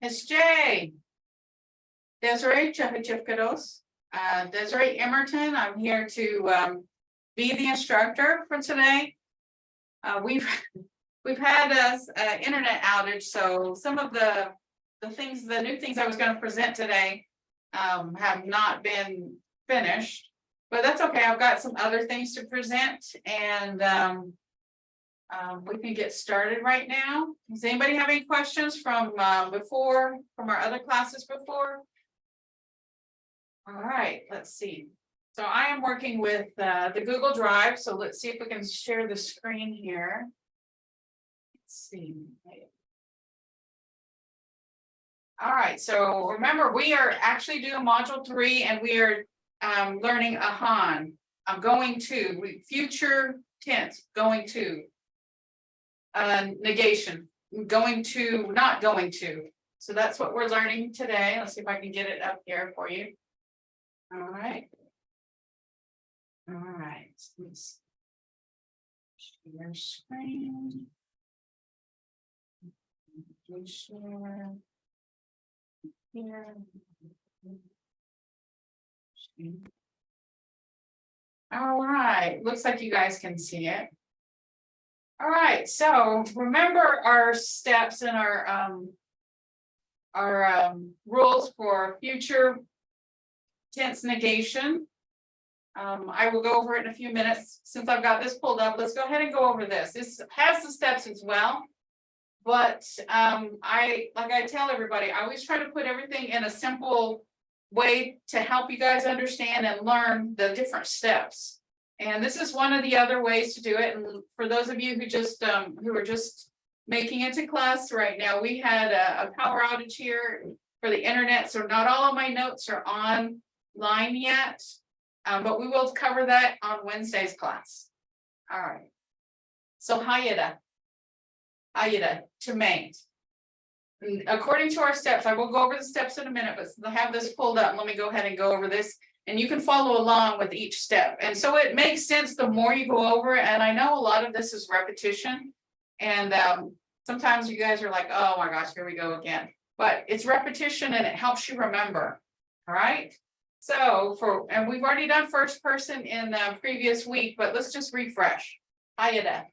Miss J. Desiray, Desiray Emerton. I'm here to be the instructor for today. We've had a internet outage, so some of the new things I was going to present today have not been finished, but that's okay. I've got some other things to present, and we can get started right now. Does anybody have any questions from our other classes before? All right, let's see. So I am working with the Google Drive. So let's see if we can share the screen here. Let's see. All right, so remember, we are actually doing module 3 and we are learning ahan. I'm going to, future tense, going to. Negation, going to, not going to. So that's what we're learning today. Let's see if I can get it up here for you. All right. All right. Let's share screen. Share here. All right. Looks like you guys can see it. All right, so remember our steps and our rules for future tense negation. I will go over it in a few minutes. Since I've got this pulled up, let's go ahead and go over this. This has the steps as well, but like I tell everybody, I always try to put everything in a simple way to help you guys understand and learn the different steps. And this is one of the other ways to do it. And for those of you who are just making it to class right now, we had a power outage here for the internet. So not all of my notes are online yet, but we will cover that on Wednesday's class. All right. So hayada, to make. And according to our steps, I will go over the steps in a minute, but I have this pulled up. Let me go ahead and go over this. And you can follow along with each step. And so it makes sense the more you go over it. And I know a lot of this is repetition. And sometimes you guys are like, oh my gosh, here we go again. But it's repetition and it helps you remember. All right. So and we've already done first person in the previous week, but let's just refresh. Hayada.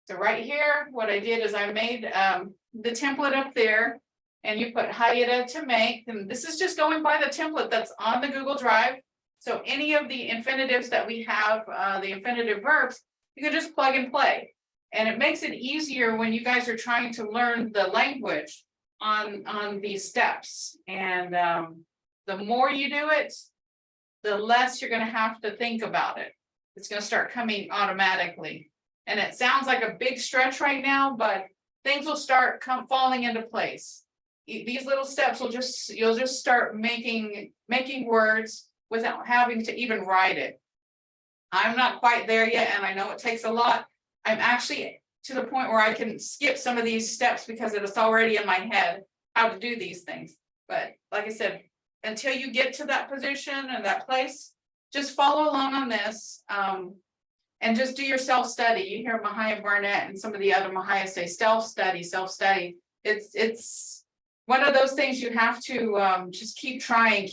So right here, what I did is I made the template up there and you put hayada to make. And this is just going by the template that's on the Google Drive. So any of the infinitives that we have, the infinitive verbs, you can just plug and play. And it makes it easier when you guys are trying to learn the language on these steps. And the more you do it, the less you're going to have to think about it. It's going to start coming automatically. And it sounds like a big stretch right now, but things will start falling into place. These little steps you'll just start making words without having to even write it. I'm not quite there yet, and I know it takes a lot. I'm actually to the point where I can skip some of these steps because it's already in my head how to do these things. But like I said, until you get to that position and that place, just follow along on this and just do your self-study. You hear Mvhayv Barnett and some of the other Mvhayvs say self-study. It's one of those things you have to just keep trying,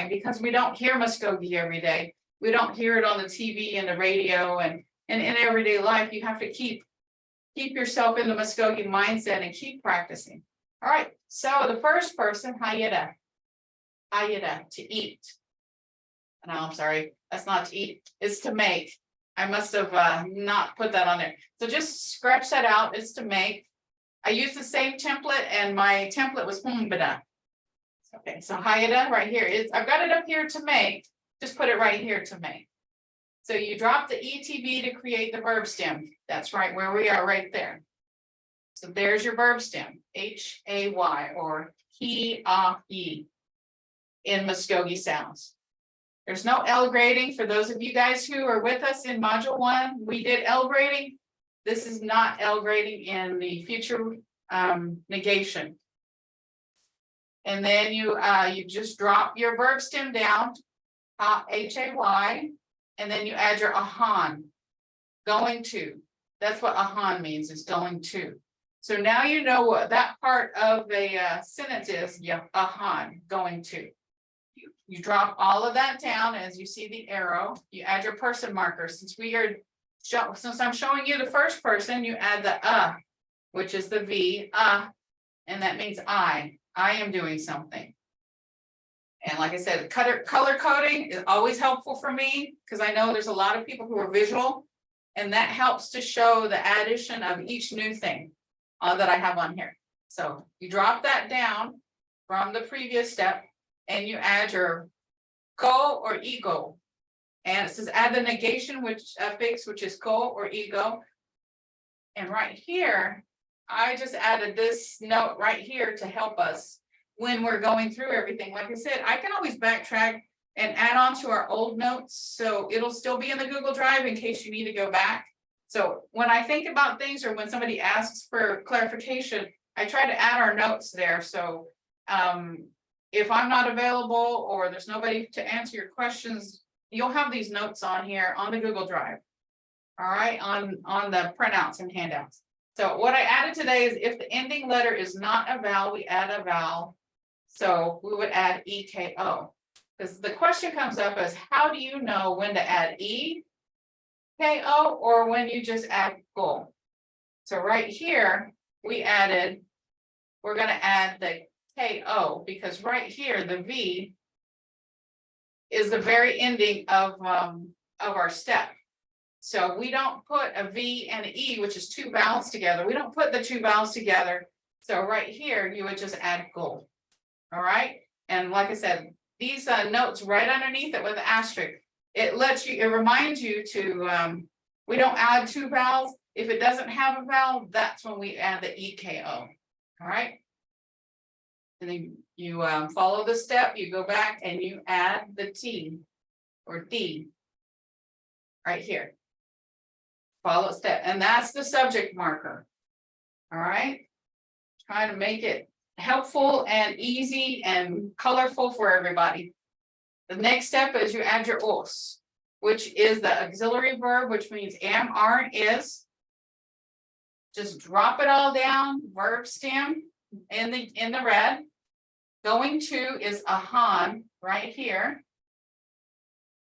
because we don't hear Muskogee every day. We don't hear it on the TV and the radio and in everyday life. You have to keep yourself in the Muskogee mindset and keep practicing. All right, so the first person, hayada, to eat. No, I'm sorry, that's not to eat, it's to make. I must have not put that on there. So just scratch that out, it's to make. I used the same template and my template was humbada. Okay, so hayada right here. I've got it up here to make. Just put it right here to make. So you drop the ETB to create the verb stem. That's right where we are right there. So there's your verb stem, H-A-Y or he-ah-ye in Muskogee sounds. There's no L grading. For those of you guys who are with us in module 1, we did L grading. This is not L grading in the future negation. And then you just drop your verb stem down, H-A-Y, and then you add your ahan, going to. That's what ahan means, is going to. So now you know what that part of a sentence is, yeah, going to. You drop all of that down as you see the arrow, you add your person marker. Since I'm showing you the first person, you add the which is the V, and that means I am doing something. And like I said, color coding is always helpful for me because I know there's a lot of people who are visual, and that helps to show the addition of each new thing that I have on here. So you drop that down from the previous step and you add your go or ego. And it says add the negation, which affix, which is go or ego. And right here, I just added this note right here to help us when we're going through everything. Like I said, I can always backtrack and add on to our old notes. So it'll still be in the Google Drive in case you need to go back. So when I think about things or when somebody asks for clarification, I try to add our notes there. So if I'm not available or there's nobody to answer your questions, you'll have these notes on here on the Google Drive. All right, on the printouts and handouts. So what I added today is if the ending letter is not a vowel, we add a vowel. So we would add EKO. Because the question comes up as how do you know when to add EKO or when you just add go? So right here, we're going to add the KO because right here, the V is the very ending of our step. So we don't put a V and an E, which is two vowels together. We don't put the two vowels together. So right here, you would just add go. All right. And like I said, these notes right underneath it with the asterisk, it reminds you to, we don't add two vowels. If it doesn't have a vowel, that's when we add the EKO. All right. And then you follow the step, you go back and you add the T or D right here. Follow step, and that's the subject marker. All right. Trying to make it helpful and easy and colorful for everybody. The next step is you add your os, which is the auxiliary verb, which means am, are, is. Just drop it all down, verb stem in the red. Going to is ahan right here.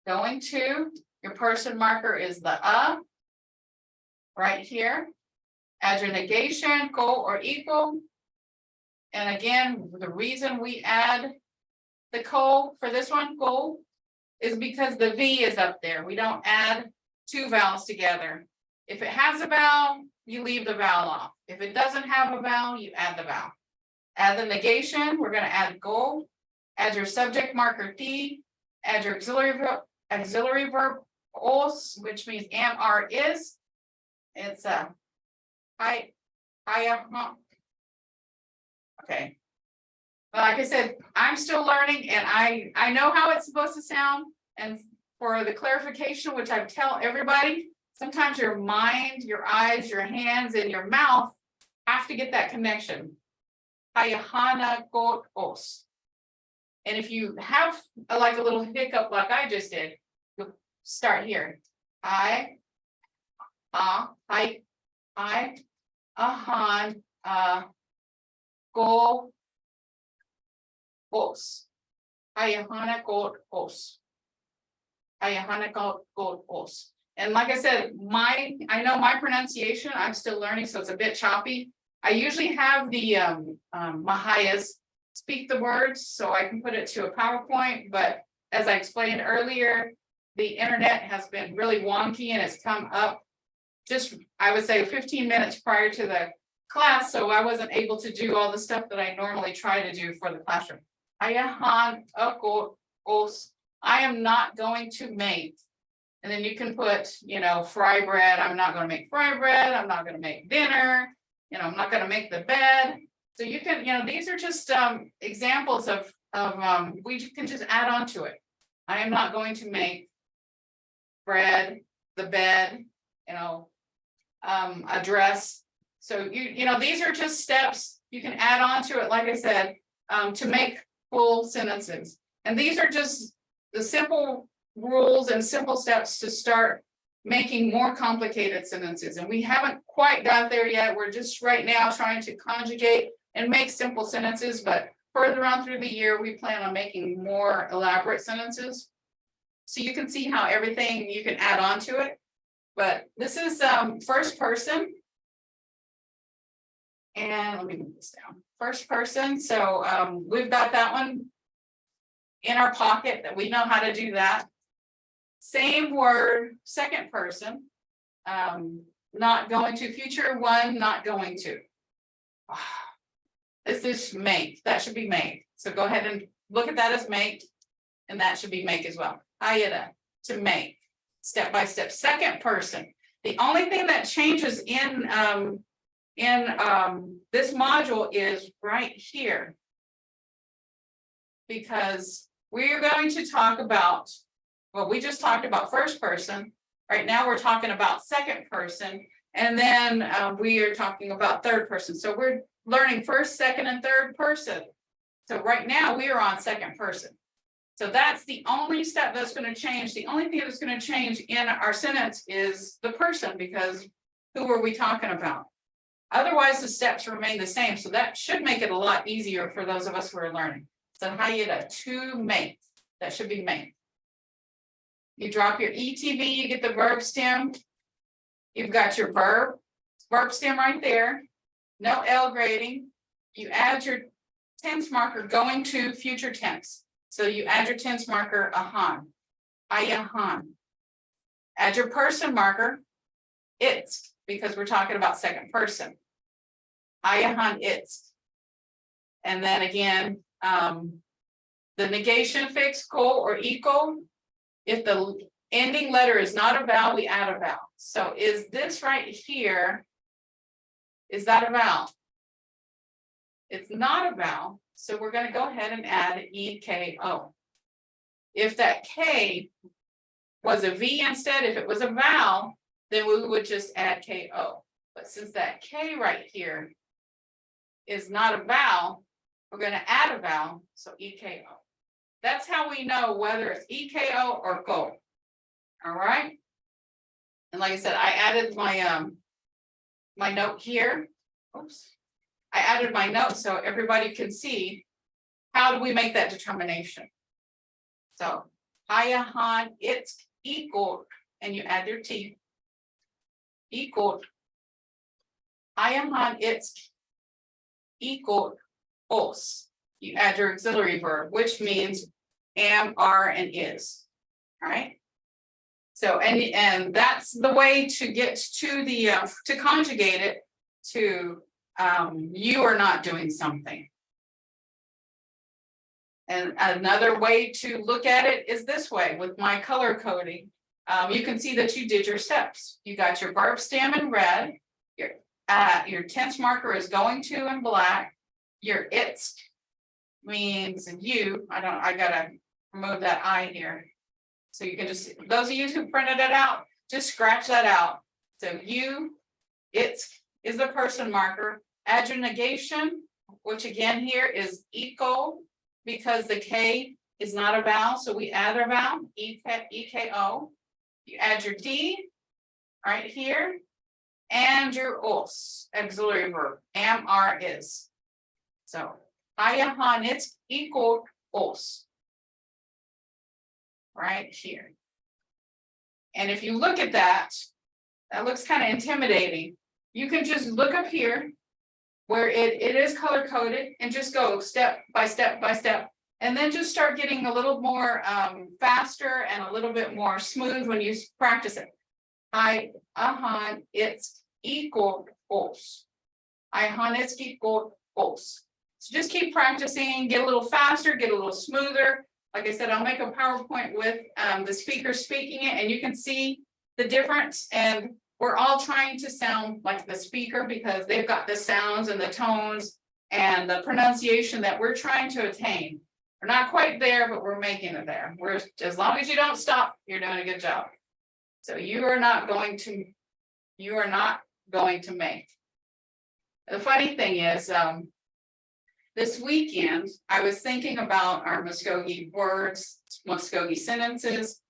Going to, your person marker is the right here. Add your negation, go or equal. And again, the reason we add the ko for this one, go, is because the V is up there. We don't add two vowels together. If it has a vowel, you leave the vowel off. If it doesn't have a vowel, you add the vowel. Add the negation, we're going to add go. Add your subject marker T. Add your auxiliary verb os, which means am, are, is. It's okay. Like I said, I'm still learning and I know how it's supposed to sound. And for the clarification, which I tell everybody, sometimes your mind, your eyes, your hands, and your mouth have to get that connection. Hayahana got os. And if you have like a little hiccup like I just did, you'll start here. I, ahan, go, os. Ayahana got os. Ayahana got os. And like I said, I know my pronunciation, I'm still learning, so it's a bit choppy. I usually have the Mvhayv speak the words so I can put it to a PowerPoint, but as I explained earlier, the internet has been really wonky and it's come up just, I would say 15 minutes prior to the class, so I wasn't able to do all the stuff that I normally try to do for the classroom. I am not going to make, and then you can put, fry bread. I'm not going to make fry bread. I'm not going to make dinner. I'm not going to make the bed. So you can, these are just examples of we can just add on to it. I am not going to make bread, the bed, a dress. So these are just steps you can add on to it, like I said, to make full sentences. And these are just the simple rules and simple steps to start making more complicated sentences, and we haven't quite got there yet. We're just right now trying to conjugate and make simple sentences, but further on through the year, we plan on making more elaborate sentences. So you can see how everything you can add on to it. But this is first person. And let me move this down. First person. So we've got that one in our pocket that we know how to do that. Same word, second person. Not going to, future one, not going to. This is make. That should be make. So go ahead and look at that as make, and that should be make as well. Ayada, to make, step by step. Second person. The only thing that changes in this module is right here, because we're going to talk about, well, we just talked about first person. Right now we're talking about second person, and then we are talking about third person. So we're learning first, second, and third person. So right now we are on second person. So that's the only step that's going to change. The only thing that's going to change in our sentence is the person, because who are we talking about? Otherwise, the steps remain the same. So that should make it a lot easier for those of us who are learning. So hayada, to make, that should be make. You drop your ETV, you get the verb stem. You've got your verb stem right there. No L grading. You add your tense marker going to future tense. So you add your tense marker, ahan, ayahan. Add your person marker, it's, because we're talking about second person. Ayahan, it's. And then again, the negation fix, ko or equal. If the ending letter is not a vowel, we add a vowel. So is this right here, is that a vowel? It's not a vowel. So we're going to go ahead and add EKO. If that K was a V instead, if it was a vowel, then we would just add KO. But since that K right here is not a vowel, we're going to add a vowel, so EKO. That's how we know whether it's EKO or KO. All right. And like I said, I added my my note here. Oops. I added my note so everybody can see how do we make that determination. So hayahan, it's equal, and you add your T. Equal. Hayahan, it's equal os. You add your auxiliary verb, which means am, are, and is. All right. So and that's the way to get to the to conjugate it to you are not doing something. And another way to look at it is this way with my color coding. You can see that you did your steps. You got your verb stem in red. Your tense marker is going to in black. Your it's means you. I gotta remove that I here. So you can just, those of you who printed it out, just scratch that out. So you, it's is the person marker. Add your negation, which again here is equal, because the K is not a vowel. So we add our vowel, EKO. You add your D right here, and your os, auxiliary verb, am, are, is. So ayahan, it's equal os. Right here. And if you look at that, that looks kind of intimidating. You can just look up here where it is color coded and just go step by step by step. And then just start getting a little more faster and a little bit more smooth when you practice it. Ahan, it's equal os. Ahan, it's equal os. So just keep practicing, get a little faster, get a little smoother. Like I said, I'll make a PowerPoint with the speaker speaking it, and you can see the difference. And we're all trying to sound like the speaker because they've got the sounds and the tones and the pronunciation that we're trying to attain. We're not quite there, but we're making it there. We're, as long as you don't stop, you're doing a good job. So you are not going to make. The funny thing is, this weekend, I was thinking about our Muskogee words, Muskogee sentences,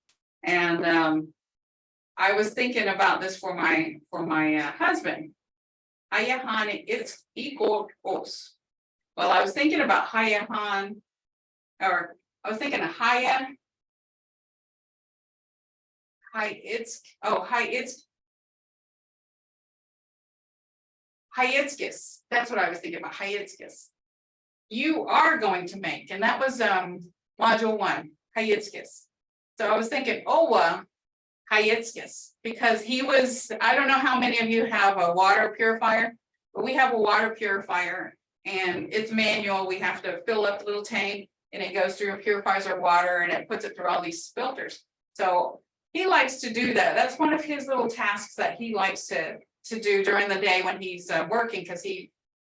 and I was thinking about this for my husband. Hayahan, it's equal os. Well, I was thinking about Hayahan, or I was thinking of Haya. Hayitskis. That's what I was thinking about. Hayitskis. You are going to make, and that was module 1, Hayitskis. So I was thinking Owa Hayitskis, because he was, I don't know how many of you have a water purifier, but we have a water purifier and it's manual. We have to fill up the little tank and it goes through and purifies our water and it puts it through all these filters. So he likes to do that. That's one of his little tasks that he likes to do during the day when he's working, because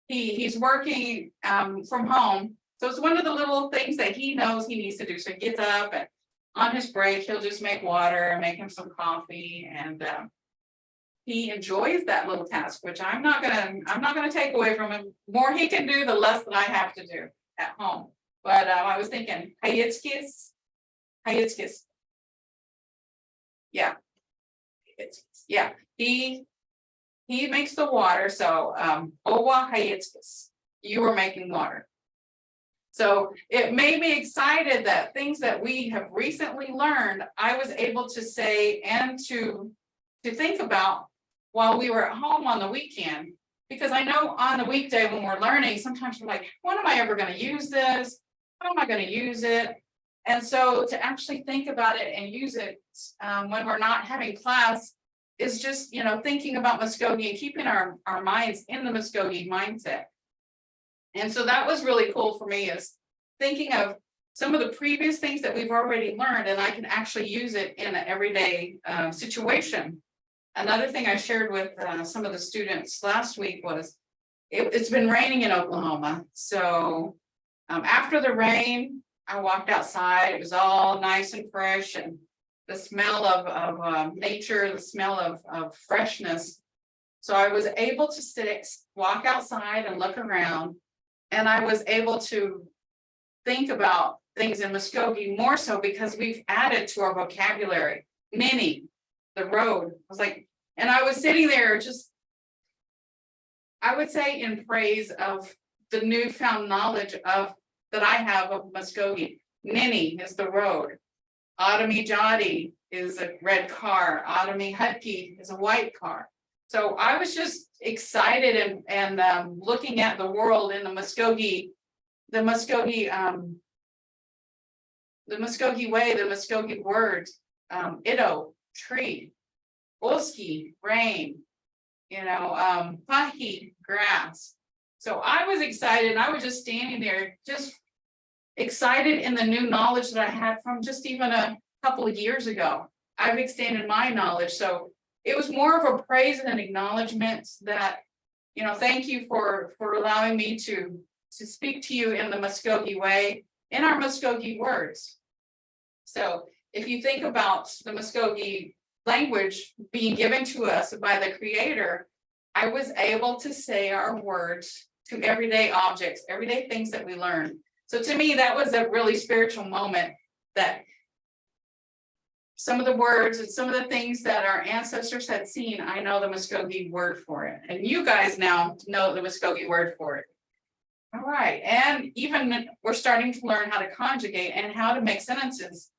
he's working from home. So it's one of the little things that he knows he needs to do. So he gets up and on his break, he'll just make water and make him some coffee, and he enjoys that little task, which I'm not gonna take away from him. More he can do, the less that I have to do at home. But I was thinking, Hayitskis. Yeah, yeah. He makes the water. So Owa Hayitskis, you were making water. So it made me excited that things that we have recently learned, I was able to say and to think about while we were at home on the weekend. Because I know on the weekday when we're learning, sometimes we're like, when am I ever going to use this? How am I going to use it? And so to actually think about it and use it when we're not having class is just, thinking about Muskogee and keeping our minds in the Muskogee mindset. And so that was really cool for me, is thinking of some of the previous things that we've already learned, and I can actually use it in an everyday situation. Another thing I shared with some of the students last week was it's been raining in Oklahoma. So after the rain, I walked outside. It was all nice and fresh, and the smell of nature, the smell of freshness. So I was able to walk outside and look around. And I was able to think about things in Muskogee more so because we've added to our vocabulary. Many, the road. I was like, and I was sitting there just, I would say in praise of the newfound knowledge that I have of Muskogee. Nini is the road. Ottomy Jodi is a red car. Ottomy Hutke is a white car. So I was just excited and looking at the world in the Muskogee way, the Muskogee words, Ido, tree, Oski, rain, Pahi, grass. So I was excited, and I was just standing there, just excited in the new knowledge that I had from just even a couple of years ago. I've extended my knowledge. So it was more of a praise and an acknowledgement that, thank you for allowing me to speak to you in the Muskogee way, in our Muskogee words. So if you think about the Muskogee language being given to us by the Creator, I was able to say our words to everyday objects, everyday things that we learn. So to me, that was a really spiritual moment, that some of the words and some of the things that our ancestors had seen, I know the Muskogee word for it. And you guys now know the Muskogee word for it. All right. And even we're starting to learn how to conjugate and how to make sentences.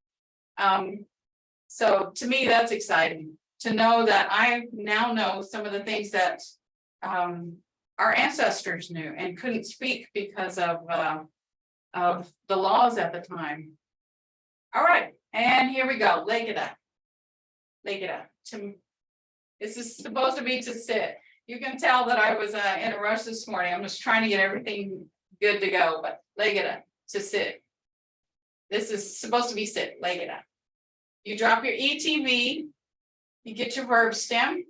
So to me, that's exciting to know that I now know some of the things that our ancestors knew and couldn't speak because of the laws at the time. All right. And here we go. Legida. This is supposed to be to sit. You can tell that I was in a rush this morning. I'm just trying to get everything good to go, but legida, to sit. This is supposed to be sit, legida. You drop your ETV, you get your verb stem,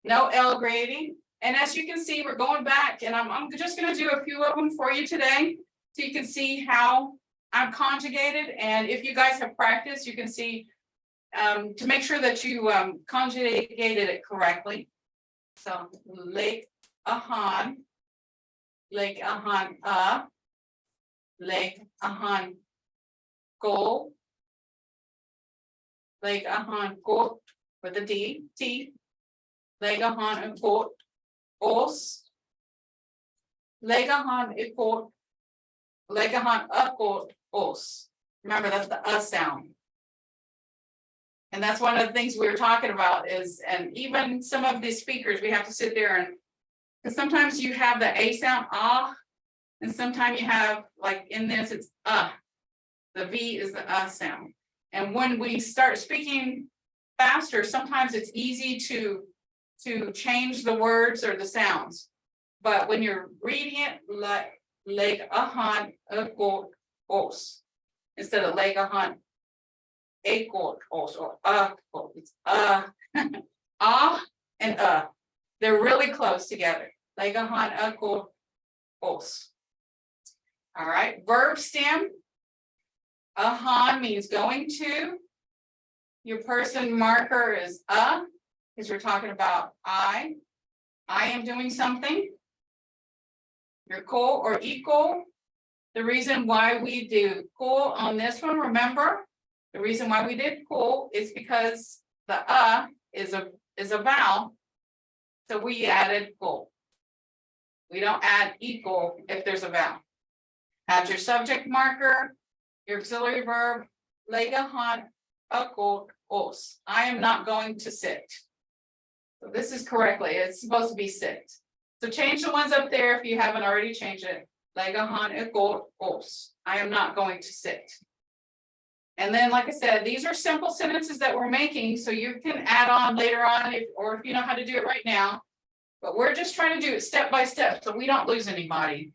no L grading. And as you can see, we're going back, and I'm just going to do a few of them for you today, so you can see how I'm conjugated. And if you guys have practiced, you can see to make sure that you conjugated it correctly. So Lake Ahan, Lake Ahan Lake Ahan Go, Lake Ahan Go, with a D, T. Legahan ikot os. Legahan ikot. Legahan akot os. Remember, that's the sound. And that's one of the things we were talking about is, and even some of the speakers, we have to sit there and, because sometimes you have the A sound, ah, and sometimes you have, like in this, it's the V is the sound. And when we start speaking faster, sometimes it's easy to change the words or the sounds. But when you're reading it, like legahan ikot os, instead of legahan ekot os or it's and they're really close together. Legahan akot os. All right, verb stem. Ahan means going to. Your person marker is because we're talking about I am doing something. Your ko or equal. The reason why we do ko on this one, remember, the reason why we did ko is because the is a vowel. So we added ko. We don't add equal if there's a vowel. Add your subject marker, your auxiliary verb, legahan akot os. I am not going to sit. So this is correctly, it's supposed to be sit. So change the ones up there if you haven't already changed it. Legahan ikot os. I am not going to sit. And then, like I said, these are simple sentences that we're making, so you can add on later on, if you know how to do it right now. But we're just trying to do it step by step so we don't lose anybody.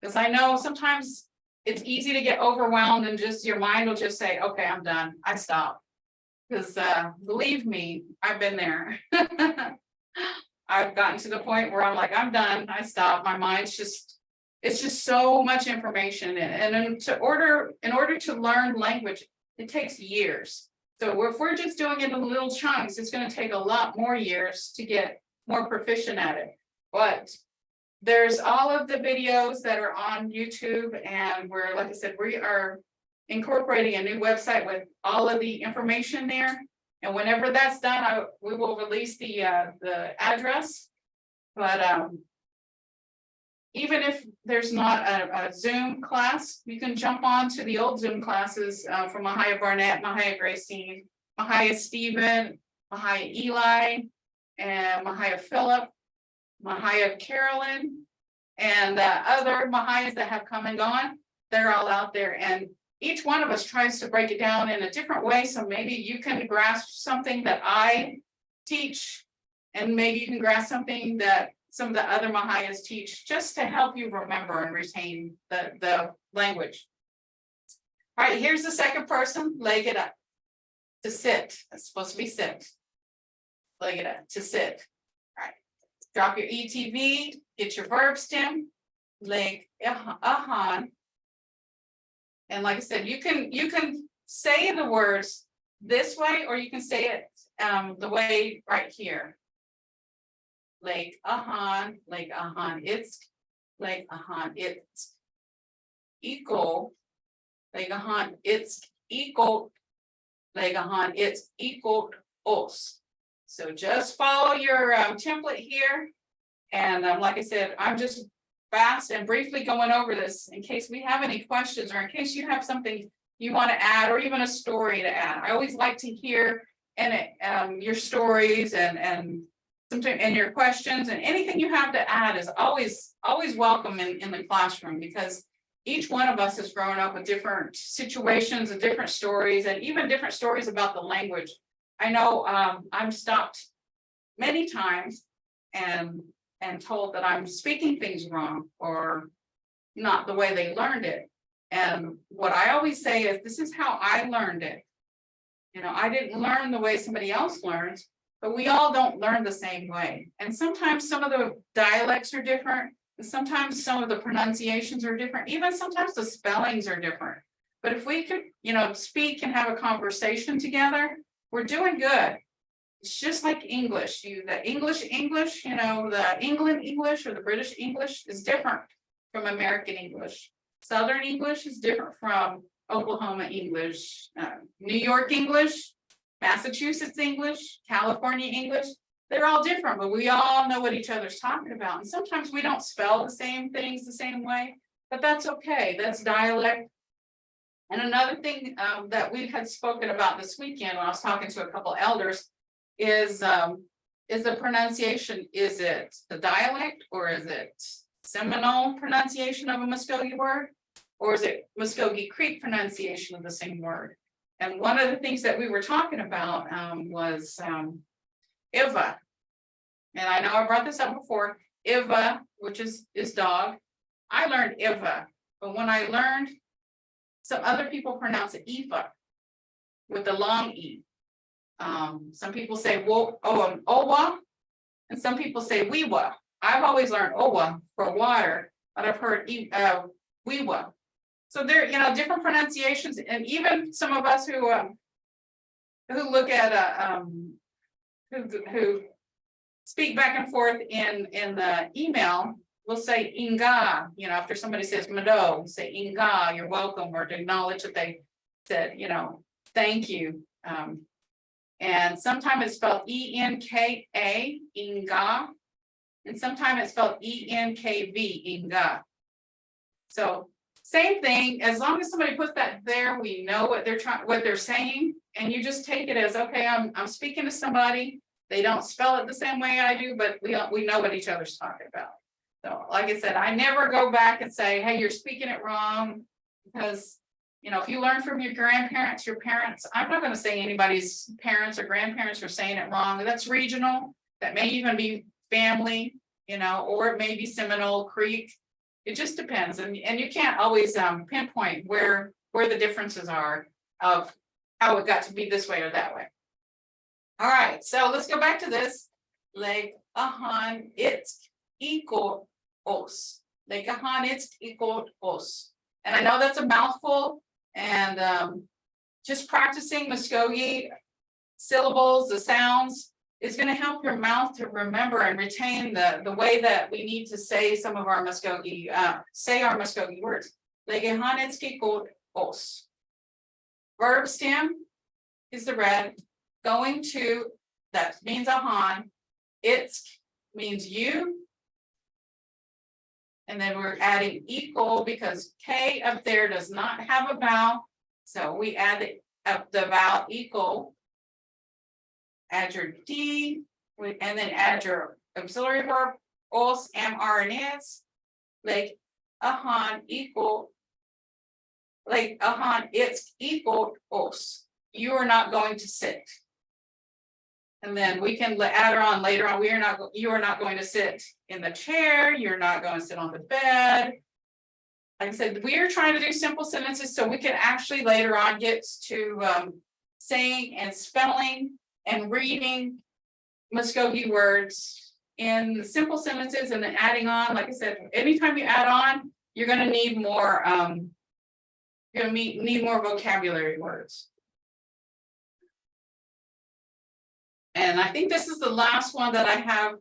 Because I know sometimes it's easy to get overwhelmed and just your mind will just say, okay, I'm done. I stop. Because believe me, I've been there. I've gotten to the point where I'm like, I'm done. I stop. My mind's just, it's just so much information. And in order to learn language, it takes years. So if we're just doing it in little chunks, it's going to take a lot more years to get more proficient at it. But there's all of the videos that are on YouTube, and we're, like I said, we are incorporating a new website with all of the information there. And whenever that's done, we will release the address. But even if there's not a Zoom class, you can jump on to the old Zoom classes from Mvhayv Barnett, Mvhayv Gracine, Mvhayv Stephen, Mvhayv Eli, and Mvhayv Philip, Mvhayv Carolyn, and other Mvhayvs that have come and gone. They're all out there, and each one of us tries to break it down in a different way. So maybe you can grasp something that I teach, and maybe you can grasp something that some of the other Mvhayvs teach, just to help you remember and retain the language. All right, here's the second person, leg it up. To sit, it's supposed to be sit. Leg it up, to sit. All right, drop your ETV, get your verb stem, leg ahan. And like I said, you can say the words this way, or you can say it the way right here. Like ahan, it's like ahan, it's equal, like ahan, it's equal, like ahan, it's equal os. So just follow your template here. And like I said, I'm just fast and briefly going over this in case we have any questions, or in case you have something you want to add, or even a story to add. I always like to hear your stories and sometimes and your questions, and anything you have to add is always welcome in the classroom, because each one of us has grown up with different situations and different stories, and even different stories about the language. I know I'm stopped many times and told that I'm speaking things wrong or not the way they learned it. And what I always say is, this is how I learned it. You know, I didn't learn the way somebody else learns, but we all don't learn the same way. And sometimes some of the dialects are different, and sometimes some of the pronunciations are different, even sometimes the spellings are different. But if we could, speak and have a conversation together, we're doing good. It's just like English. The English, the England English or the British English is different from American English. Southern English is different from Oklahoma English. New York English Massachusetts English, California English, they're all different, but we all know what each other's talking about. And sometimes we don't spell the same things the same way, but that's okay. That's dialect. And another thing that we had spoken about this weekend when I was talking to a couple elders is the pronunciation. Is it the dialect, or is it Seminole pronunciation of a Muskogee word, or is it Muskogee Creek pronunciation of the same word? And one of the things that we were talking about was Iva. And I know I brought this up before. Iva, which is dog. I learned Iva, but when I learned, some other people pronounce it Eva with the long E. Some people say Owa, and some people say Wewa. I've always learned Owa for water, but I've heard Wewa. So there, different pronunciations, and even some of us who look at who speak back and forth in the email will say Inga, after somebody says Mado, say Inga, you're welcome, or to acknowledge that they said, thank you. And sometimes it's spelled E-N-K-A, Inga, and sometimes it's spelled E-N-K-V, Inga. So same thing, as long as somebody puts that there, we know what they're saying, and you just take it as, okay, I'm speaking to somebody. They don't spell it the same way I do, but we know what each other's talking about. So like I said, I never go back and say, hey, you're speaking it wrong, because if you learn from your grandparents, your parents, I'm not going to say anybody's parents or grandparents are saying it wrong. That's regional. That may even be family, or it may be Seminole Creek. It just depends. And you can't always pinpoint where the differences are of how it got to be this way or that way. All right, so let's go back to this. Like ahan, it's equal os. Like ahan, it's equal os. And I know that's a mouthful, and just practicing Muskogee syllables, the sounds, is going to help your mouth to remember and retain the way that we need to say some of our Muskogee, our Muskogee words. Like ahan, it's equal os. Verb stem is the red. Going to, that means ahan. It's means you. And then we're adding equal because K up there does not have a vowel. So we add the vowel equal. Add your D, and then add your auxiliary verb, os, am, are, and is. Like ahan equal. Like ahan, it's equal os. You are not going to sit. And then we can add on later on. You are not going to sit in the chair. You're not going to sit on the bed. Like I said, we are trying to do simple sentences so we can actually later on get to saying and spelling and reading Muskogee words in simple sentences, and then adding on. Like I said, anytime you add on, you're going to need more. You're going to need more vocabulary words. And I think this is the last one that I have,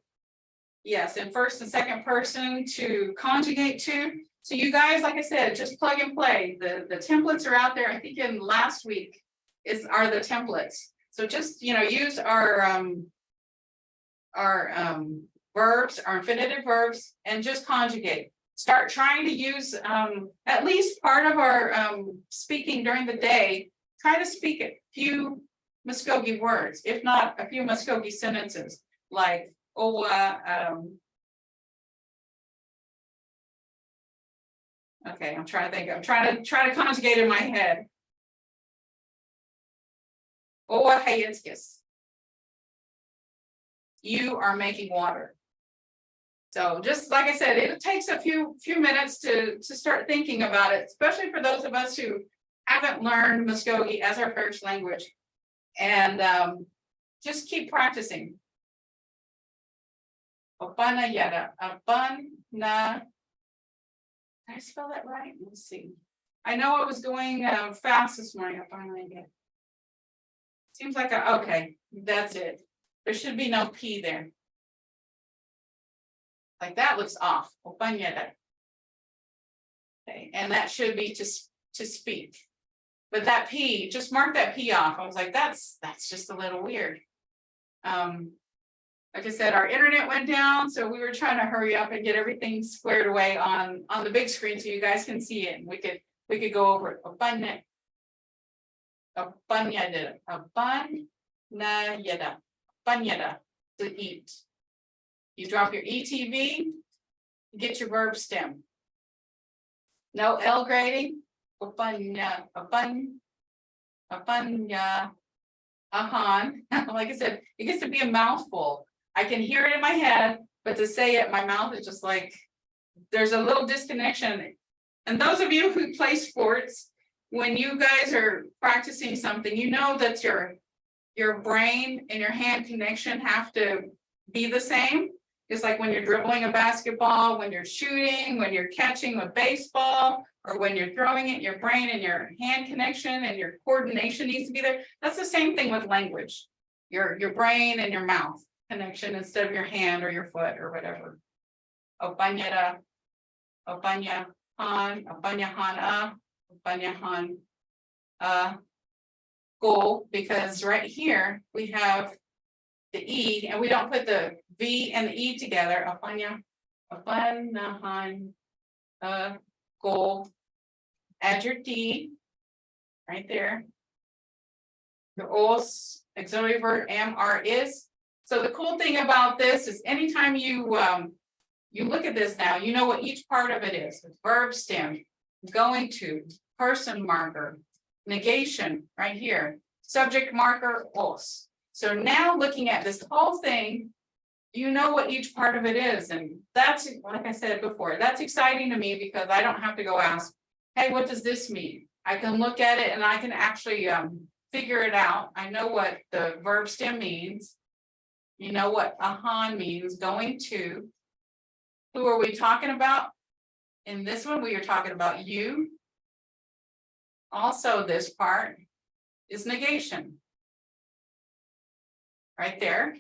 yes, in first and second person to conjugate to. So you guys, like I said, just plug and play. The templates are out there. I think in last week are the templates. So just, use our verbs, our infinitive verbs, and just conjugate. Start trying to use at least part of our speaking during the day. Try to speak a few Muskogee words, if not a few Muskogee sentences, like Owa. Okay, I'm trying to think. I'm trying to conjugate in my head. Owa hayinskis. You are making water. So just like I said, it takes a few minutes to start thinking about it, especially for those of us who haven't learned Muskogee as our first language. And just keep practicing. Opana yada. Opana. Did I spell that right? Let's see. I know I was going fast this morning. Opana yada. Seems like okay, that's it. There should be no P there. Like that looks off. Opana yada. Okay, and that should be to speak. But that P, just mark that P off. I was like, that's just a little weird. Like I said, our internet went down, so we were trying to hurry up and get everything squared away on the big screen so you guys can see it. And we could go over it. Abanyada, to eat. You drop your ETV, get your verb stem. No L grading. Abanya, ahan. Like I said, it gets to be a mouthful. I can hear it in my head, but to say it, my mouth is just like, there's a little disconnection. And those of you who play sports, when you guys are practicing something, you know that your brain and your hand connection have to be the same. It's like when you're dribbling a basketball, when you're shooting, when you're catching a baseball, or when you're throwing it, your brain and your hand connection and your coordination needs to be there. That's the same thing with language. Your brain and your mouth connection instead of your hand or your foot or whatever. Opanyada, opanyahan, opanyahana, opanyahan, go, because right here we have the E and we don't put the V and the E together. Opanahan, go. Add your D right there. The os, auxiliary verb, am, are, is. So the cool thing about this is anytime you look at this now, you know what each part of it is. Verb stem, going to, person marker, negation right here, subject marker, os. So now looking at this whole thing, you know what each part of it is. And that's, like I said before, that's exciting to me because I don't have to go ask, hey, what does this mean? I can look at it and I can actually figure it out. I know what the verb stem means. You know what ahan means, going to. Who are we talking about? In this one, we are talking about you. Also, this part is negation. Right there.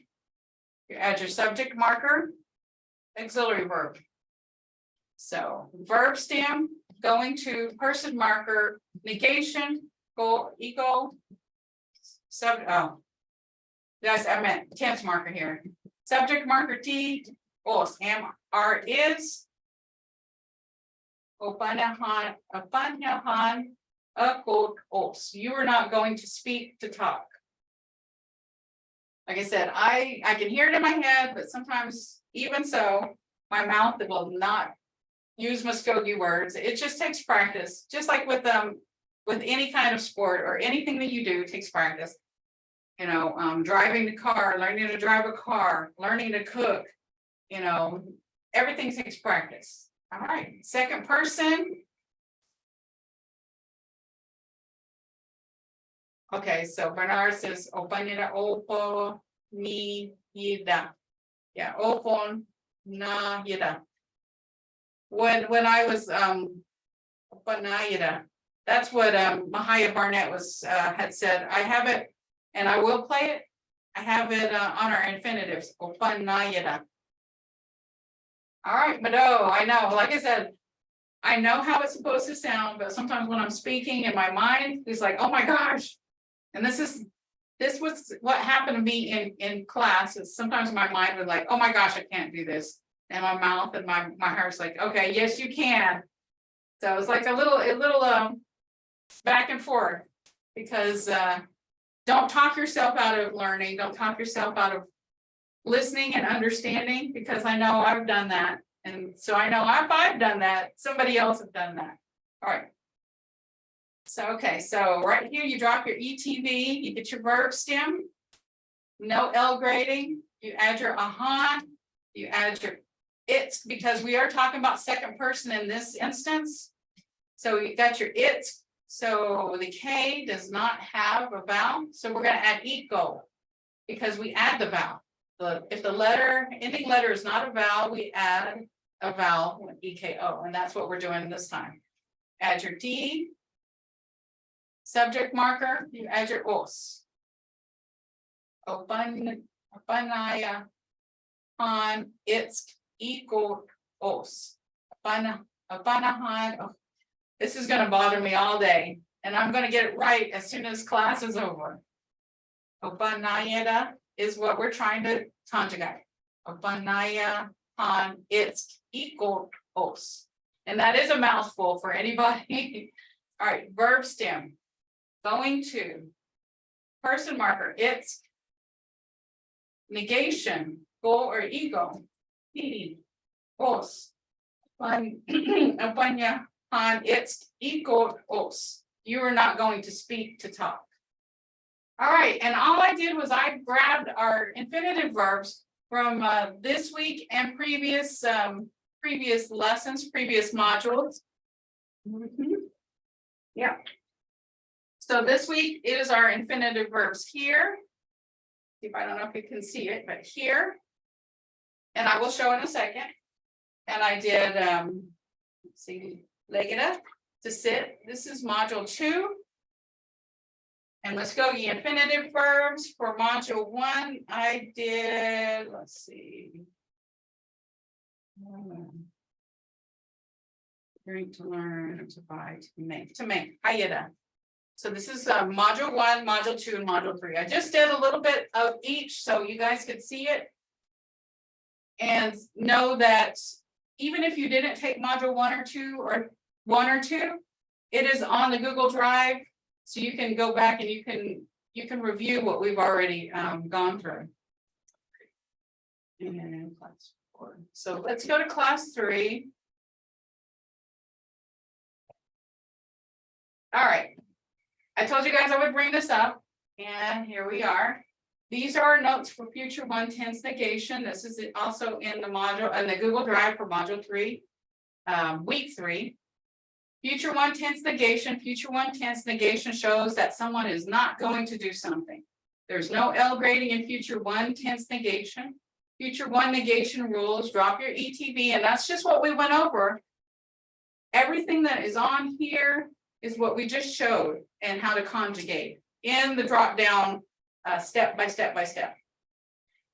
You add your subject marker, auxiliary verb. So verb stem, going to, person marker, negation, go, ego, yes, I meant tense marker here. Subject marker T, os, am, are, is, opanahan, quote, os. You are not going to speak to talk. Like I said, I can hear it in my head, but sometimes even so, my mouth will not use Muskogee words. It just takes practice, just like with any kind of sport or anything that you do, it takes practice. You know, driving the car, learning to drive a car, learning to cook, you know, everything takes practice. All right, second person. Okay, so Bernard says, Opanida opo ni yida. Yeah, opon na yida. When I was Opanayida, that's what Mvhayv Barnett was had said. I have it and I will play it. I have it on our infinitives. Opanayida. All right, Mado, I know, like I said, I know how it's supposed to sound, but sometimes when I'm speaking in my mind, it's like, oh my gosh. And this was what happened to me in class. Is sometimes my mind was like, oh my gosh, I can't do this. And my mouth and my heart's like, okay, yes, you can. So it's like a little back and forth because don't talk yourself out of learning. Don't talk yourself out of listening and understanding, because I know I've done that. And so I know if I've done that, somebody else has done that. All right. So, okay, so right here, you drop your ETV, you get your verb stem, no L grading, you add your ahan, you add your it's, because we are talking about second person in this instance. So you got your it's, so the K does not have a vowel, so we're going to add eco because we add the vowel. If the ending letter is not a vowel, we add a vowel with EKO, and that's what we're doing this time. Add your D. Subject marker, you add your os. Opanaya on it's equal os. Opanahan. This is going to bother me all day. And I'm gonna get it right as soon as class is over. Opanayada is what we're trying to conjugate. Opanaya on its equal os. And that is a mouthful for anybody. All right, verb stem. Going to. Person marker, its. Negation, go or ego. Os. Opanya on its equal os. You are not going to speak to talk. All right, and all I did was I grabbed our infinitive verbs from this week and previous lessons, previous modules. Yeah. So this week is our infinitive verbs here. I don't know if you can see it, but here. And I will show in a second. And I did let's see, legida, to sit. This is module 2. And let's go the infinitive verbs for module 1. I did, let's see. Drink, to learn, to buy, to make, ayada. So this is module 1, module 2, and module 3. I just did a little bit of each so you guys could see it. And know that even if you didn't take module 1 or 2, it is on the Google Drive. So you can go back and you can review what we've already gone through. And class 4. So let's go to class 3. All right. I told you guys I would bring this up, and here we are. These are our notes for future 1 tense negation. This is also in the module and the Google Drive for module 3, week 3. Future 1 tense negation. Future 1 tense negation shows that someone is not going to do something. There's no L grading in future 1 tense negation. Future 1 negation rules, drop your ETB, and that's just what we went over. Everything that is on here is what we just showed and how to conjugate in the drop down step by step by step.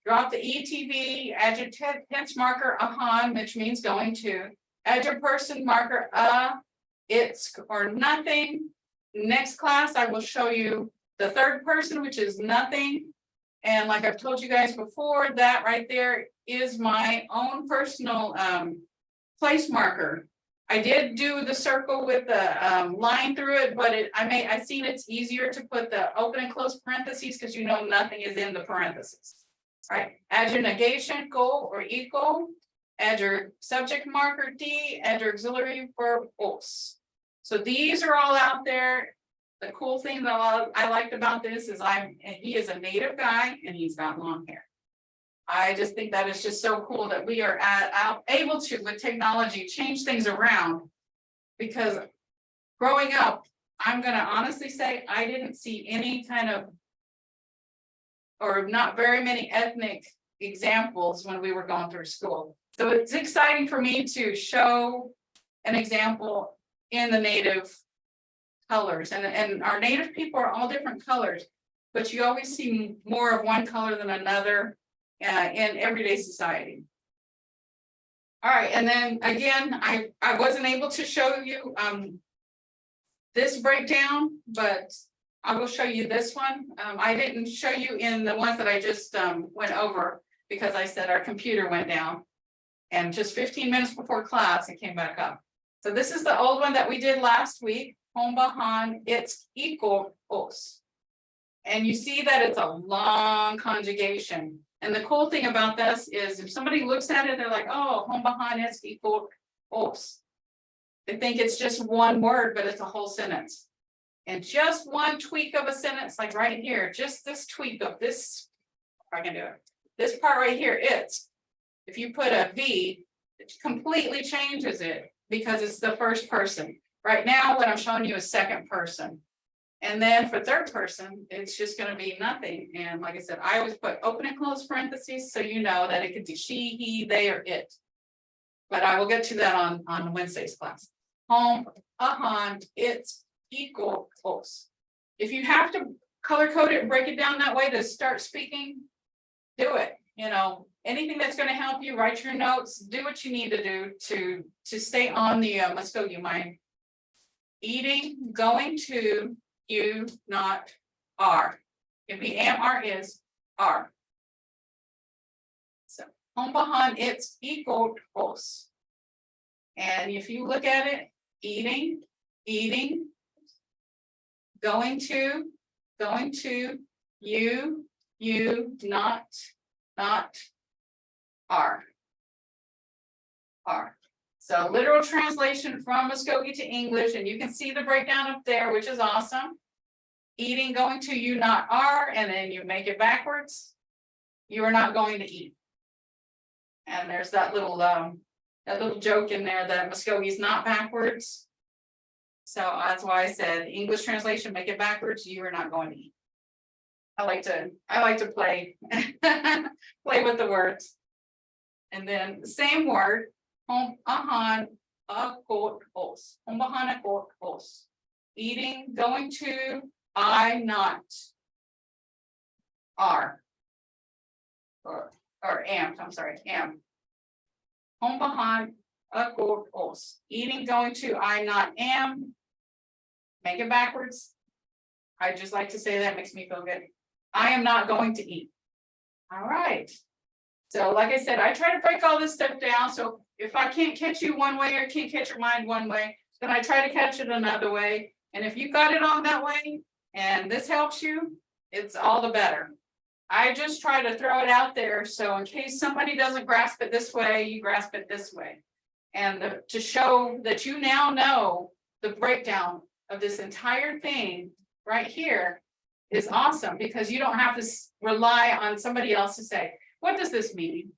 Drop the ETB, add your tense marker upon, which means going to, add your person marker it's or nothing. Next class, I will show you the third person, which is nothing. And like I've told you guys before, that right there is my own personal place marker. I did do the circle with the line through it, but I seen it's easier to put the open and close parentheses because you know nothing is in the parentheses. All right, add your negation, go or equal, add your subject marker D, add your auxiliary verb os. So these are all out there. The cool thing that I liked about this is he is a native guy and he's got long hair. I just think that is just so cool that we are able to, with technology, change things around. Because growing up, I'm going to honestly say I didn't see any kind of, or not very many ethnic examples when we were going through school. So it's exciting for me to show an example in the native colors. And our native people are all different colors, but you always see more of one color than another. In everyday society. All right, and then again, I wasn't able to show you this breakdown, but I will show you this one. I didn't show you in the ones that I just went over because I said our computer went down, and just 15 minutes before class, it came back up. So this is the old one that we did last week. Hombahan, it's equal os, and you see that it's a long conjugation. And the cool thing about this is if somebody looks at it, they're like, oh, hombahan is equal os. They think it's just one word, but it's a whole sentence. And just one tweak of a sentence, like right here, just this tweak of this, if I can do it, this part right here, it's, if you put a V, it completely changes it because it's the first person. Right now, what I'm showing you is second person. And then for third person, it's just going to be nothing. And like I said, I always put open and close parentheses so you know that it could be she, he, they, or it. But I will get to that on Wednesday's class. Home, ahan, it's equal os. If you have to color code it and break it down that way to start speaking, do it. You know, anything that's going to help you, write your notes, do what you need to do to stay on the, let's go, you mind. eating, going to, you, not, are. It be am, are, is, are. So hombahan, it's equal os. And if you look at it, eating, eating, going to, you, not, are. So literal translation from Muskogee to English, and you can see the breakdown up there, which is awesome. Eating, going to, you, not, are, and then you make it backwards. You are not going to eat. And there's that little joke in there that Muskogee is not backwards. So that's why I said English translation, make it backwards. You are not going to eat. I like to play with the words. And then the same word, hombahan akot os. Hombahan akot os. Eating, going to, I, not, are. Or am, I'm sorry, am. Hombahan akot os. Eating, going to, I, not, am. Make it backwards. I just like to say that, makes me feel good. I am not going to eat. All right. So like I said, I try to break all this stuff down. So if I can't catch you one way or can't catch your mind one way, then I try to catch it another way. And if you got it on that way and this helps you, it's all the better. I just try to throw it out there. So in case somebody doesn't grasp it this way, you grasp it this way. And to show that you now know the breakdown of this entire thing right here is awesome, because you don't have to rely on somebody else to say, what does this mean?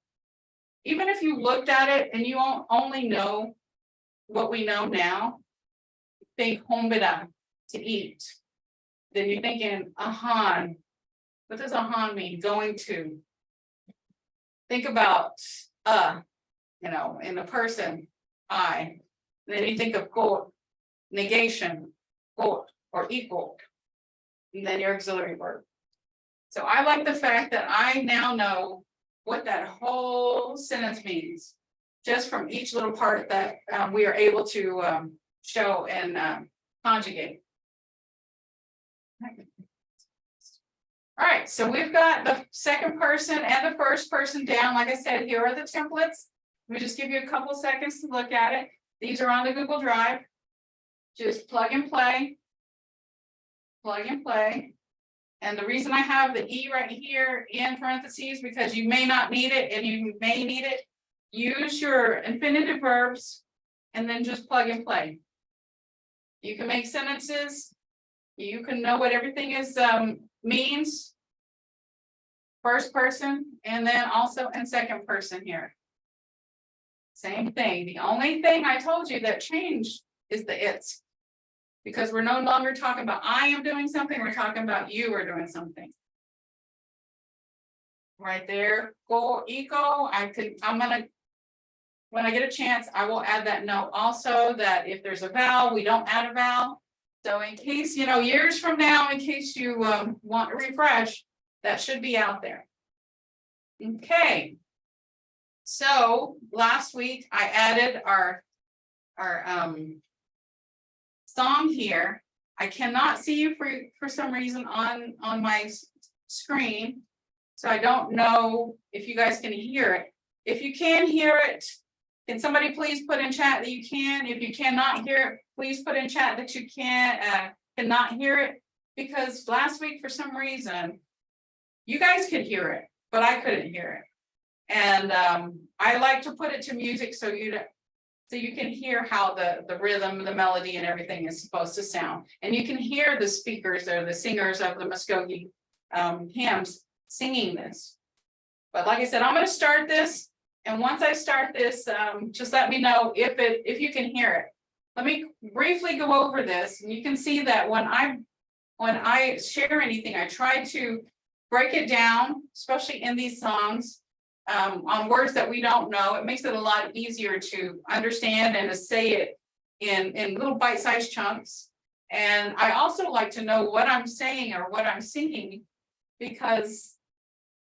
Even if you looked at it and you only know what we know now, think hombida, to eat. Then you're thinking ahan. What does ahan mean? Going to. Think about in the person, I. Then you think of quote, negation, quote, or equal. And then your auxiliary verb. So I like the fact that I now know what that whole sentence means, just from each little part that we are able to show and conjugate. All right, so we've got the second person and the first person down. Like I said, here are the templates. Let me just give you a couple seconds to look at it. These are on the Google Drive. Just plug and play. Plug and play. And the reason I have the E right here in parentheses, because you may not need it and you may need it. Use your infinitive verbs and then just plug and play. You can make sentences. You can know what everything is means. First person, and then also in second person here. Same thing. The only thing I told you that changed is the it's. Because we're no longer talking about I am doing something, we're talking about you are doing something. Right there, go eco. I'm gonna, when I get a chance, I will add that note also, that if there's a vowel, we don't add a vowel. So in case, years from now, in case you want to refresh, that should be out there. Okay. So last week I added our song here. I cannot see you for some reason on my screen, so I don't know if you guys can hear it. If you can hear it, can somebody please put in chat that you can? If you cannot hear it, please put in chat that you cannot hear it, because last week for some reason you guys could hear it, but I couldn't hear it. And I like to put it to music so you can hear how the rhythm, the melody, and everything is supposed to sound. And you can hear the speakers or the singers of the Muskogee hymns singing this. But like I said, I'm going to start this. And once I start this, just let me know if you can hear it. Let me briefly go over this. And you can see that when I share anything, I try to break it down, especially in these songs. On words that we don't know, it makes it a lot easier to understand and to say it in little bite-sized chunks. And I also like to know what I'm saying or what I'm singing, because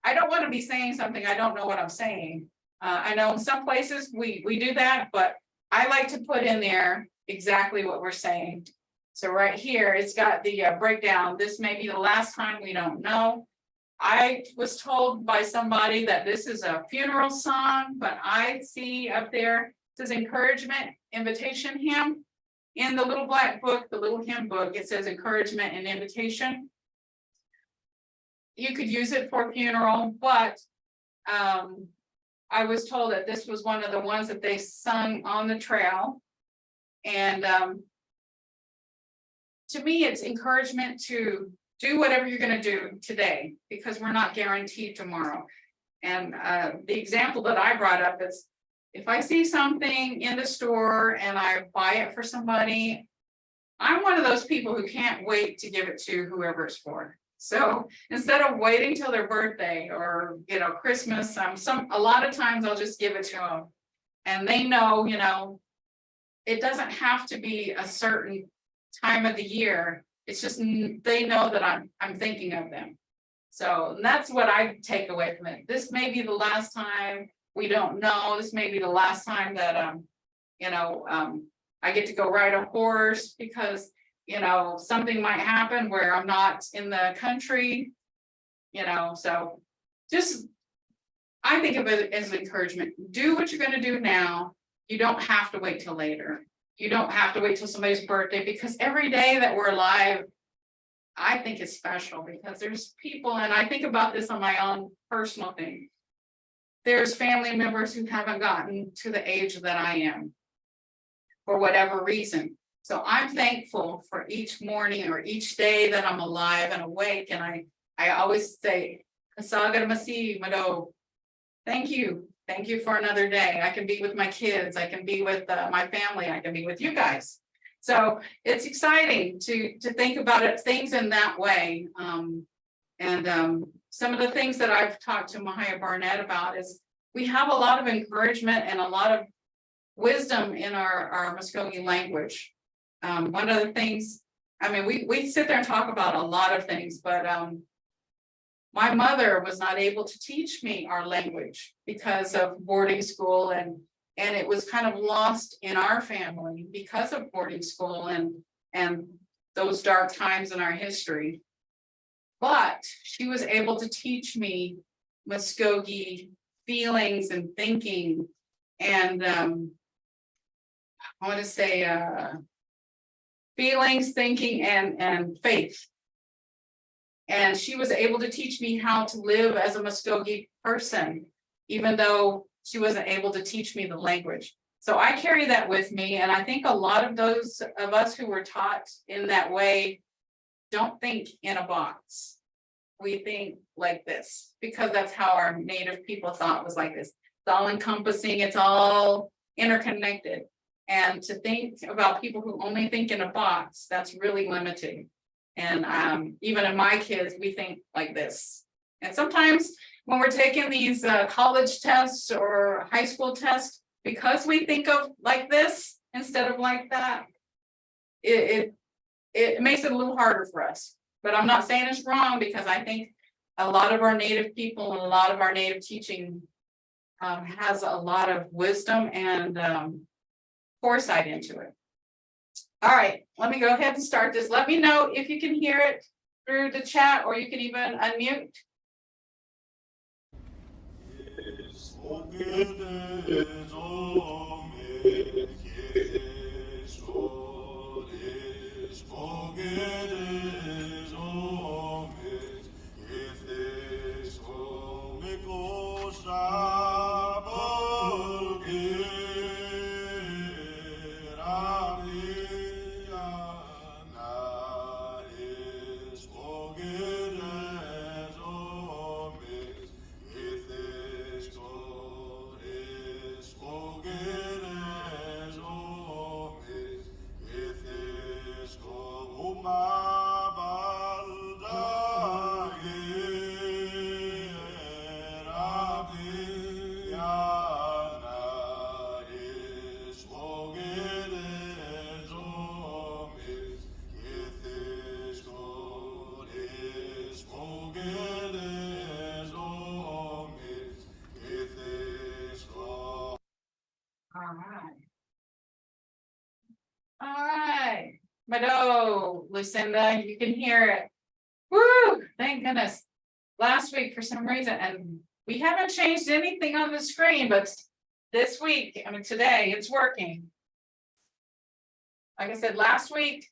I don't want to be saying something I don't know what I'm saying. I know in some places we do that, but I like to put in there exactly what we're saying. So right here, it's got the breakdown. This may be the last time, we don't know. I was told by somebody that this is a funeral song, but I see up there, it says encouragement, invitation hymn. In the little black book, the little hymn book, it says encouragement and invitation. You could use it for funeral, but I was told that this was one of the ones that they sung on the trail. And to me, it's encouragement to do whatever you're going to do today, because we're not guaranteed tomorrow. And the example that I brought up is, if I see something in the store and I buy it for somebody, I'm one of those people who can't wait to give it to whoever it's for. So instead of waiting till their birthday or, you know, Christmas, a lot of times I'll just give it to them. And they know, you know, it doesn't have to be a certain time of the year. It's just they know that I'm thinking of them. So that's what I take away from it. This may be the last time, we don't know. This may be the last time that you know, I get to go ride a horse, because you know, something might happen where I'm not in the country, you know. So just, I think of it as encouragement. Do what you're going to do now. You don't have to wait till later. You don't have to wait till somebody's birthday, because every day that we're alive, I think is special, because there's people, and I think about this on my own personal thing. There's family members who haven't gotten to the age that I am for whatever reason. So I'm thankful for each morning or each day that I'm alive and awake. And I always say, thank you. Thank you for another day. I can be with my kids. I can be with my family. I can be with you guys. So it's exciting to think about it, things in that way. Some of the things that I've talked to Mvhayv Barnett about is, we have a lot of encouragement and a lot of wisdom in our Muskogee language. One of the things, I mean, we sit there and talk about a lot of things, but my mother was not able to teach me our language because of boarding school, and it was kind of lost in our family because of boarding school and those dark times in our history. But she was able to teach me Muskogee feelings and thinking, and I want to say feelings, thinking, and faith. And she was able to teach me how to live as a Muskogee person, even though she wasn't able to teach me the language. So I carry that with me. And I think a lot of those of us who were taught in that way don't think in a box. We think like this, because that's how our native people thought, was like this. It's all encompassing, it's all interconnected. And to think about people who only think in a box, that's really limiting. And even in my kids, we think like this. And sometimes when we're taking these college tests or high school tests, because we think of like this instead of like that, it makes it a little harder for us. But I'm not saying it's wrong, because I think a lot of our native people and a lot of our native teaching has a lot of wisdom and foresight into it. All right, let me go ahead and start this. Let me know if you can hear it through the chat, or you can even unmute. All right. Mado, Lucinda, you can hear it. Woo, thank goodness. Last week for some reason, and we haven't changed anything on the screen, but this week, I mean, today it's working. Like I said, last week,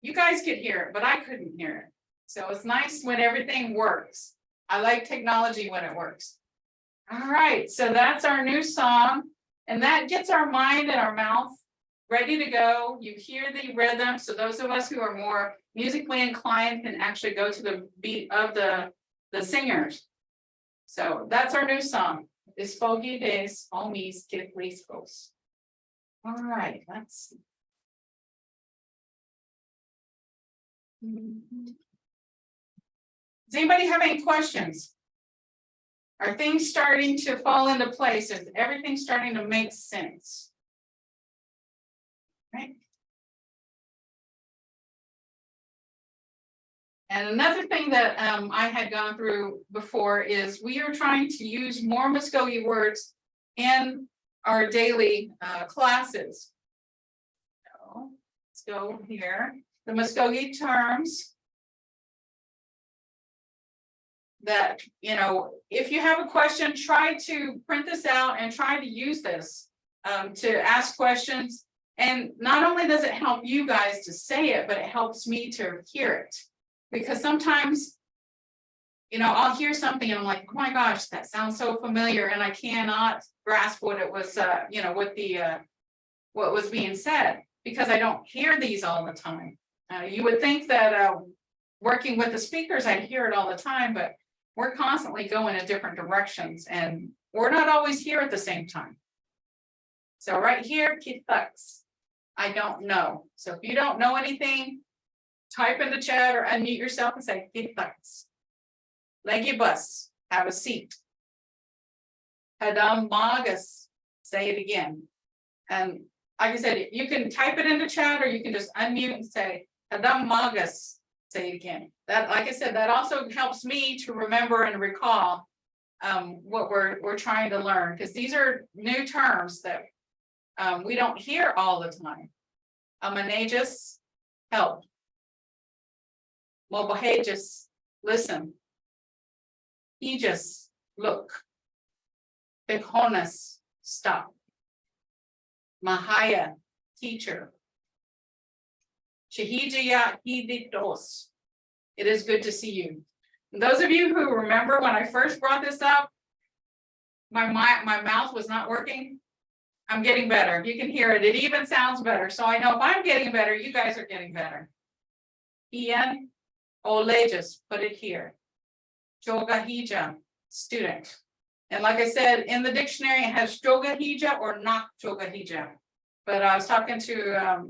you guys could hear it, but I couldn't hear it. So it's nice when everything works. I like technology when it works. All right, so that's our new song, and that gets our mind and our mouth ready to go. You hear the rhythm, so those of us who are more musically inclined can actually go to the beat of the singers. So that's our new song. Espogi des homies que fliscos. All right, let's see. Does anybody have any questions? Are things starting to fall into place? Is everything starting to make sense? Right. And another thing that I had gone through before is we are trying to use more Muskogee words in our daily classes. So let's go here. The Muskogee terms that, you know, if you have a question, try to print this out and try to use this to ask questions. And not only does it help you guys to say it, but it helps me to hear it. Because sometimes, you know, I'll hear something and I'm like, oh my gosh, that sounds so familiar, and I cannot grasp what it was, you know, what was being said, because I don't hear these all the time. You would think that working with the speakers, I'd hear it all the time, but we're constantly going in different directions, and we're not always here at the same time. So right here, kitaks, I don't know. So if you don't know anything, type in the chat or unmute yourself and say kitaks. Legibus, have a seat. Hadam magas, say it again. And like I said, you can type it in the chat or you can just unmute and say Hadam magas, say it again. That, like I said, that also helps me to remember and recall what we're trying to learn, because these are new terms that we don't hear all the time. Amanagus, help. Mobahagus, listen. Aegis, look. Behonas, stop. Mahaya, teacher. Shahijaya hiditos, it is good to see you. And those of you who remember when I first brought this up, my mouth was not working. I'm getting better. You can hear it. It even sounds better. So I know if I'm getting better, you guys are getting better. Ian Oleges, put it here. Jogahija, student. And like I said, in the dictionary, it has Jogahija or not Jogahija. But I was talking to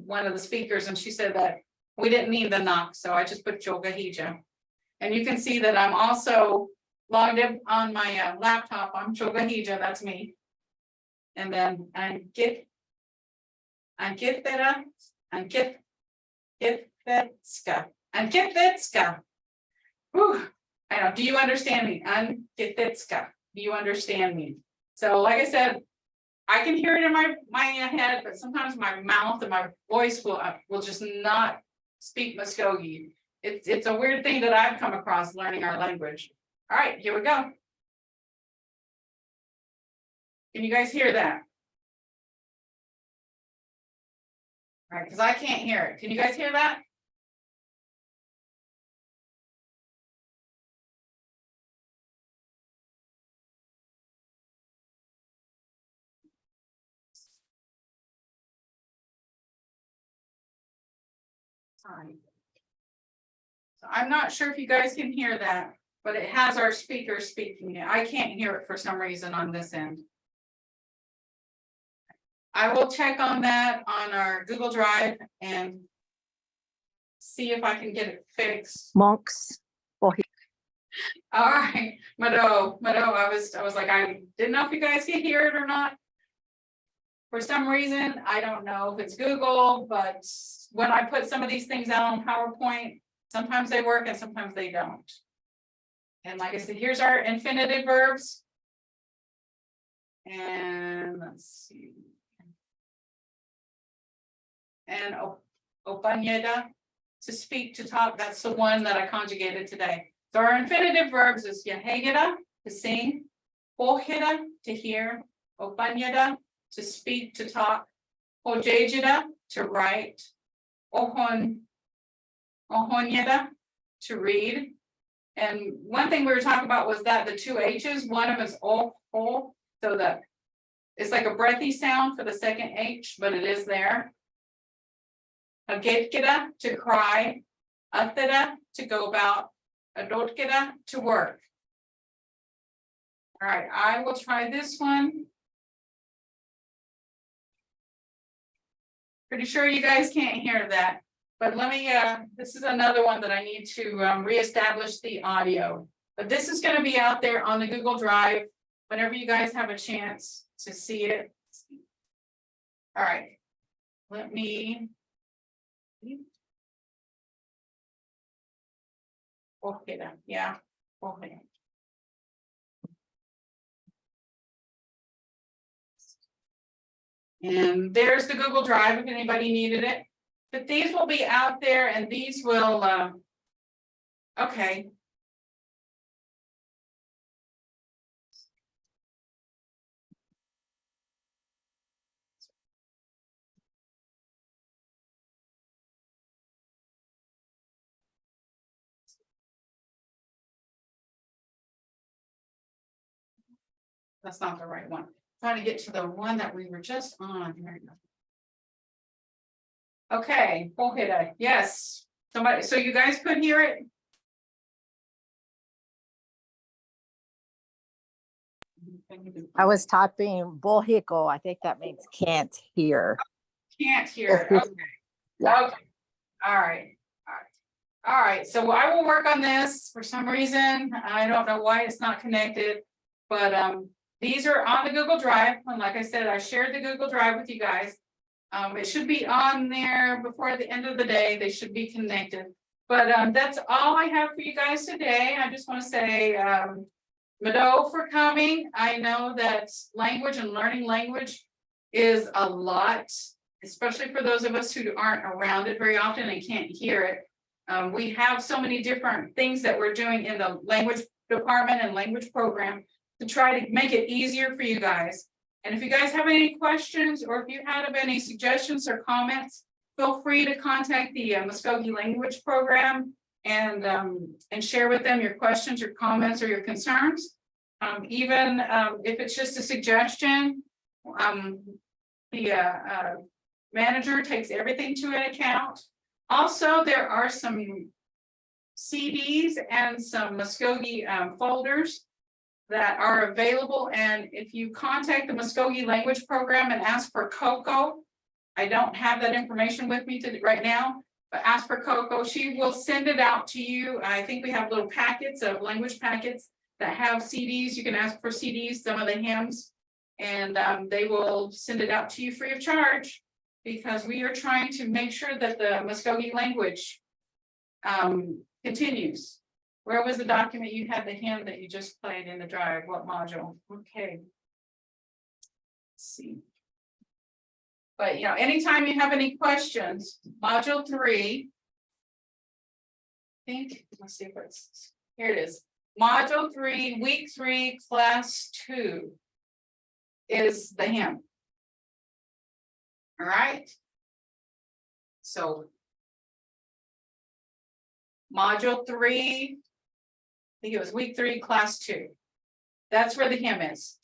one of the speakers, and she said that we didn't need the knock, so I just put Jogahija. And you can see that I'm also logged in on my laptop. I'm Jogahija, that's me. And then Ankitvetska. Whew. I know. Do you understand me? Ankitvetska. Do you understand me? So, like I said, I can hear it in my head, but sometimes my mouth and my voice will just not speak Muskogee. It's a weird thing that I've come across learning our language. All right, here we go. Can you guys hear that? All right, because I can't hear it. Can you guys hear that? So I'm not sure if you guys can hear that, but it has our speaker speaking it. I can't hear it for some reason on this end. I will check on that on our Google Drive and see if I can get it fixed. Monks. All right, Mado, I was like, I didn't know if you guys can hear it or not. For some reason, I don't know if it's Google, but when I put some of these things out on PowerPoint, sometimes they work and sometimes they don't. And like I said, here's our infinitive verbs. And let's see. And Opanyeda, to speak, to talk. That's the one that I conjugated today. So our infinitive verbs is yahegeda, to sing, poheda, to hear, opanyeda, to speak, to talk, hojejeda, to write, ohonyeda, to read. And one thing we were talking about was that the two H's, one of them is so that it's like a breathy sound for the second H, but it is there. Agetkeda, to cry, atheda, to go about, adotkeda, to work. All right, I will try this one. Pretty sure you guys can't hear that, but let me, this is another one that I need to reestablish the audio. But this is going to be out there on the Google Drive whenever you guys have a chance to see it. All right, let me. Okay, then, yeah, okay. And there's the Google Drive if anybody needed it. But these will be out there and these will, okay. That's not the right one. Trying to get to the one that we were just on. Okay, Poheda, yes. Somebody, so you guys could hear it? I was typing bohiko. I think that means can't hear. Can't hear. Okay. Yeah. Okay. All right. All right. So I will work on this for some reason. I don't know why it's not connected, but these are on the Google Drive. And like I said, I shared the Google Drive with you guys. It should be on there before the end of the day. They should be connected. But that's all I have for you guys today. I just want to say, Mvhayv for coming. I know that language and learning language is a lot, especially for those of us who aren't around it very often and can't hear it. We have so many different things that we're doing in the language department and language program to try to make it easier for you guys. And if you guys have any questions or if you have any suggestions or comments, feel free to contact the Muskogee language program and share with them your questions, your comments, or your concerns. Even if it's just a suggestion, the manager takes everything to an account. Also, there are some CDs and some Muskogee folders that are available. And if you contact the Muskogee language program and ask for Coco, I don't have that information with me right now, but ask for Coco. She will send it out to you. I think we have little packets of language packets that have CDs. You can ask for CDs, some of the hymns, and they will send it out to you free of charge, because we are trying to make sure that the Muskogee language continues. Where was the document? You had the hymn that you just played in the drive. What module? Okay. Let's see. But anytime you have any questions, module 3. I think, let's see if it's here. It is module 3, week 3, class 2 is the hymn. All right. So module 3, I think it was week 3, class 2. That's where the hymn is.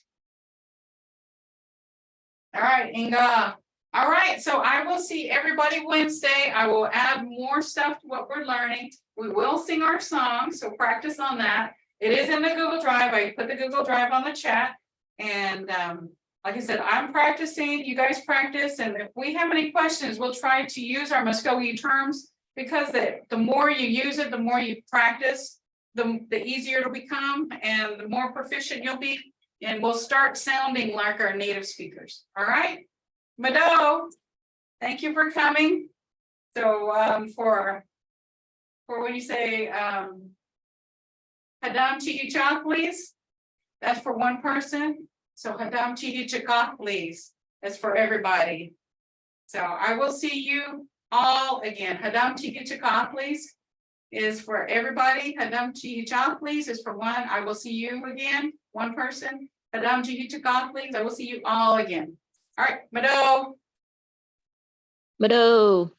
All right, Inga. All right, so I will see everybody Wednesday. I will add more stuff to what we're learning. We will sing our song, so practice on that. It is in the Google Drive. I put the Google Drive on the chat. And like I said, I'm practicing, you guys practice. And if we have any questions, we'll try to use our Muskogee terms, because the more you use it, the more you practice, the easier it'll become and the more proficient you'll be. And we'll start sounding like our native speakers. All right. Mvhayv, thank you for coming. So for when you say Hadam Chihichak, please, that's for one person. So Hadam Chihichak, please, that's for everybody. So I will see you all again. Hadam Chikichaka, please, is for everybody. Hadam Chikichaka, please, is for one. I will see you again, one person. Hadam Chikichaka, please, I will see you all again. All right, Mado. Mado.